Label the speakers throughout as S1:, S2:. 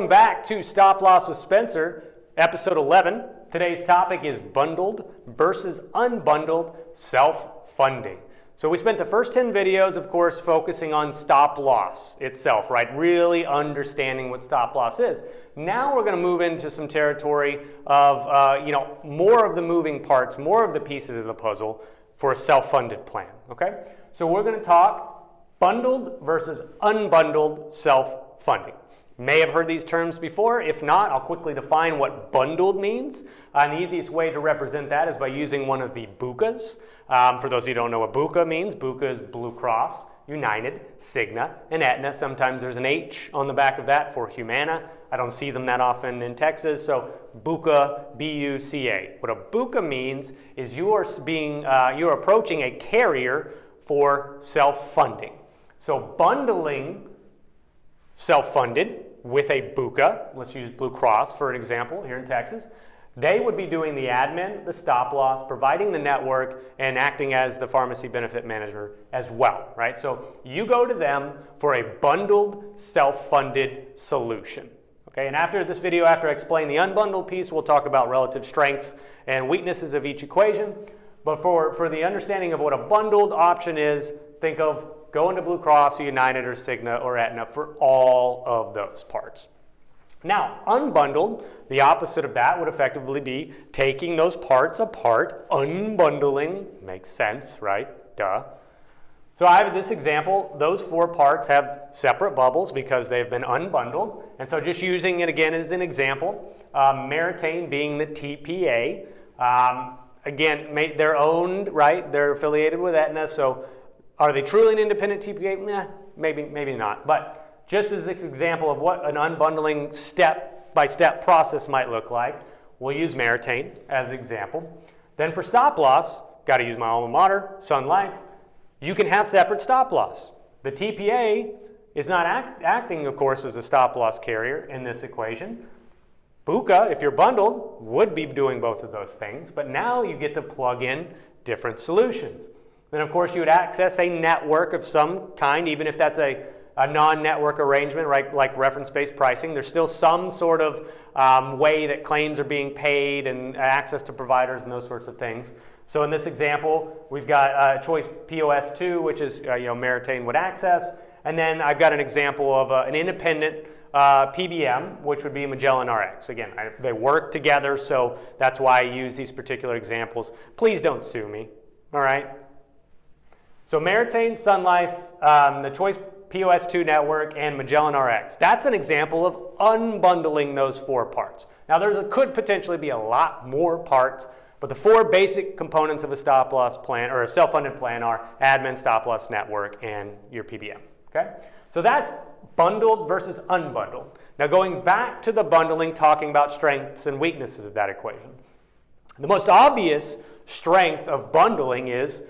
S1: Welcome back to Stop Loss with Spencer, episode 11. Today's topic is bundled versus unbundled self-funding. So we spent the first 10 videos, of course, focusing on stop loss itself, right? Really understanding what stop loss is. Now we're going to move into some territory of, more of the moving parts, more of the pieces of the puzzle for a self-funded plan, okay? So we're going to talk bundled versus unbundled self-funding. May have heard these terms before. If not, I'll quickly define what bundled means. And the easiest way to represent that is by using one of the BUCAs. For those of you who don't know what BUCA means, BUCA is Blue Cross, United, Cigna, and Aetna. Sometimes there's an H on the back of that for Humana. I don't see them that often in Texas, so BUCA, B-U-C-A. What a BUCA means is you're approaching a carrier for self-funding. So bundling self-funded with a BUCA, let's use Blue Cross for an example here in Texas, they would be doing the admin, the stop loss, providing the network, and acting as the pharmacy benefit manager as well, right? So you go to them for a bundled self-funded solution. Okay, and after this video, after I explain the unbundled piece, we'll talk about relative strengths and weaknesses of each equation. But for the understanding of what a bundled option is, think of going to Blue Cross or United or Cigna or Aetna for all of those parts. Now, unbundled, the opposite of that would effectively be taking those parts apart, unbundling, makes sense, right? Duh. So I have this example, those four parts have separate bubbles because they've been unbundled. And so just using it again as an example, Meritain being the TPA, again, they're owned, right? They're affiliated with Aetna, so are they truly an independent TPA? Nah, maybe not. But just as this example of what an unbundling step-by-step process might look like, we'll use Meritain as an example. Then for stop loss, got to use my alma mater, Sun Life. You can have separate stop loss. The TPA is not acting, of course, as a stop loss carrier in this equation. BUCA, if you're bundled, would be doing both of those things, but now you get to plug in different solutions. Then, of course, you would access a network of some kind, even if that's a non-network arrangement, right, like reference-based pricing. There's still some sort of way that claims are being paid and access to providers and those sorts of things. So in this example, we've got choice POS2, which is Meritain would access, and then I've got an example of an independent PBM, which would be Magellan RX. Again, they work together, so that's why I use these particular examples. Please don't sue me, all right? So Meritain, Sun Life, the Choice POS2 network, and Magellan RX. That's an example of unbundling those four parts. Now could potentially be a lot more parts, but the four basic components of a stop loss plan or a self-funded plan are admin, stop loss network, and your PBM. Okay? So that's bundled versus unbundled. Now going back to the bundling, talking about strengths and weaknesses of that equation. The most obvious strength of bundling is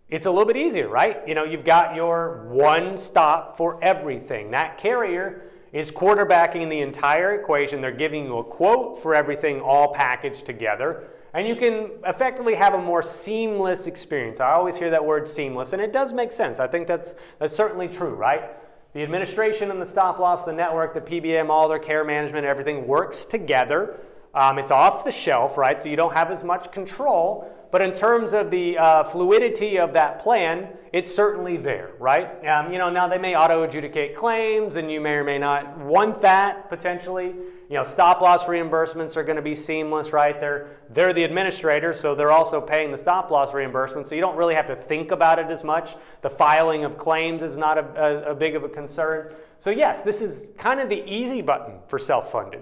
S1: it's a little bit easier, right? You've got your one stop for everything. That carrier is quarterbacking the entire equation. They're giving you a quote for everything all packaged together. And you can effectively have a more seamless experience. I always hear that word seamless, and it does make sense. I think that's certainly true, right? The administration and the stop loss, the network, the PBM, all their care management, everything works together. It's off the shelf, right? So you don't have as much control. But in terms of the fluidity of that plan, it's certainly there, right? Now they may auto-adjudicate claims, and you may or may not want that potentially. Stop loss reimbursements are going to be seamless, right? They're the administrator, so they're also paying the stop loss reimbursement, so you don't really have to think about it as much. The filing of claims is not a big of a concern. So yes, this is kind of the easy button for self-funded.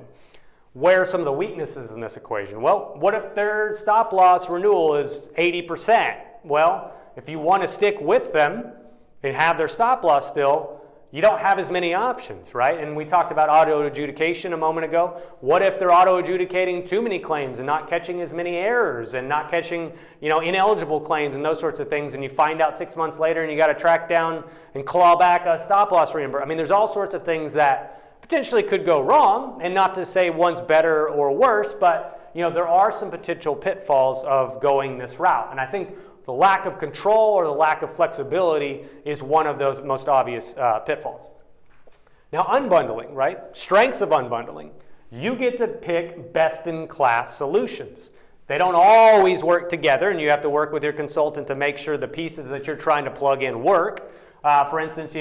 S1: Where are some of the weaknesses in this equation? Well, what if their stop loss renewal is 80%? Well, if you want to stick with them and have their stop loss still, you don't have as many options, right? And we talked about auto-adjudication a moment ago. What if they're auto-adjudicating too many claims and not catching as many errors and not catching, ineligible claims and those sorts of things, and you find out 6 months later and you got to track down and claw back a stop loss reimbursement? I mean, there's all sorts of things that potentially could go wrong, and not to say one's better or worse, but there are some potential pitfalls of going this route. And I think the lack of control or the lack of flexibility is one of those most obvious pitfalls. Now unbundling, right? Strengths of unbundling. You get to pick best-in-class solutions. They don't always work together, and you have to work with your consultant to make sure the pieces that you're trying to plug in work. For instance,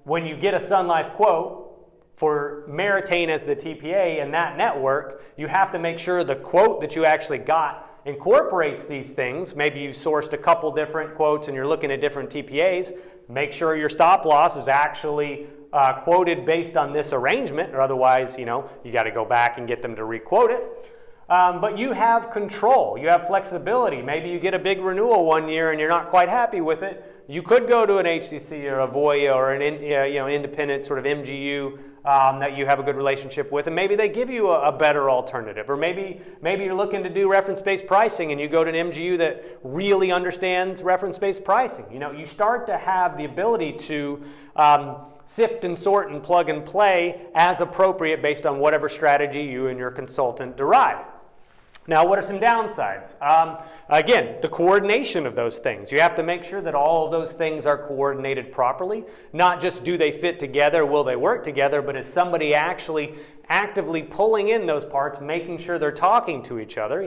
S1: when you get a Sun Life quote for Meritain as the TPA in that network, you have to make sure the quote that you actually got incorporates these things. Maybe you sourced a couple different quotes and you're looking at different TPAs. Make sure your stop loss is actually quoted based on this arrangement, or otherwise, you got to go back and get them to requote it. But you have control, you have flexibility. Maybe you get a big renewal one year and you're not quite happy with it. You could go to an HCC or a Voya or an independent sort of MGU that you have a good relationship with, and maybe they give you a better alternative. Or maybe you're looking to do reference-based pricing and you go to an MGU that really understands reference-based pricing. You start to have the ability to sift and sort and plug and play as appropriate based on whatever strategy you and your consultant derive. Now, what are some downsides? Again, the coordination of those things. You have to make sure that all of those things are coordinated properly. Not just do they fit together, will they work together, but is somebody actually actively pulling in those parts, making sure they're talking to each other,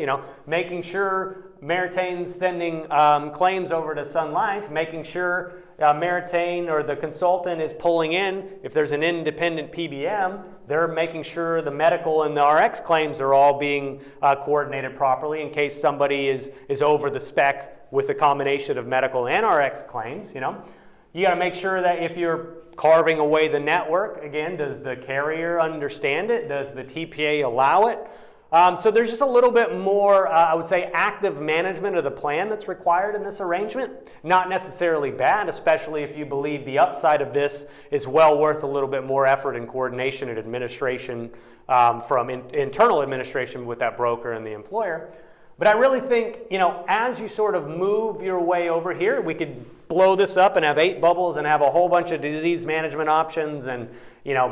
S1: making sure Meritain's sending claims over to Sun Life, making sure Meritain or the consultant is pulling in, if there's an independent PBM, they're making sure the medical and the RX claims are all being coordinated properly in case somebody is over the spec with a combination of medical and RX claims. You got to make sure that if you're carving away the network, again, does the carrier understand it? Does the TPA allow it? So there's just a little bit more, I would say, active management of the plan that's required in this arrangement. Not necessarily bad, especially if you believe the upside of this is well worth a little bit more effort and coordination and administration from internal administration with that broker and the employer. But I really think, as you sort of move your way over here, we could blow this up and have 8 bubbles and have a whole bunch of disease management options and,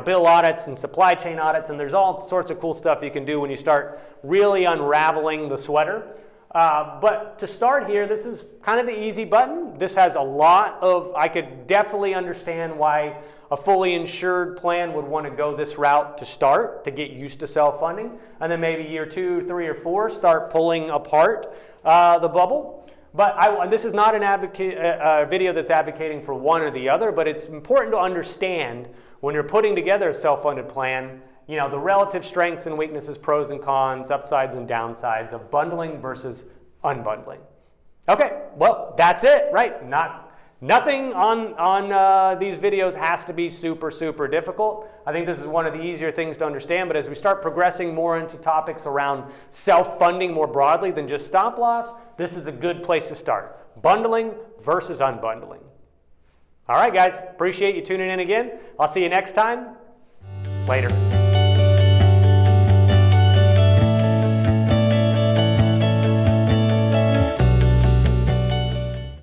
S1: bill audits and supply chain audits, and there's all sorts of cool stuff you can do when you start really unraveling the sweater. But to start here, this is kind of the easy button. This has a lot of, I could definitely understand why a fully insured plan would want to go this route to start, to get used to self-funding, and then maybe year 2, 3, or 4, start pulling apart the bubble. But this is not a video that's advocating for one or the other, but it's important to understand when you're putting together a self-funded plan, the relative strengths and weaknesses, pros and cons, upsides and downsides of bundling versus unbundling. Okay, well, that's it, right? Nothing on these videos has to be super, super difficult. I think this is one of the easier things to understand, but as we start progressing more into topics around self-funding more broadly than just stop loss, this is a good place to start. Bundling versus unbundling. All right, guys, appreciate you tuning in again. I'll see you next time. Later.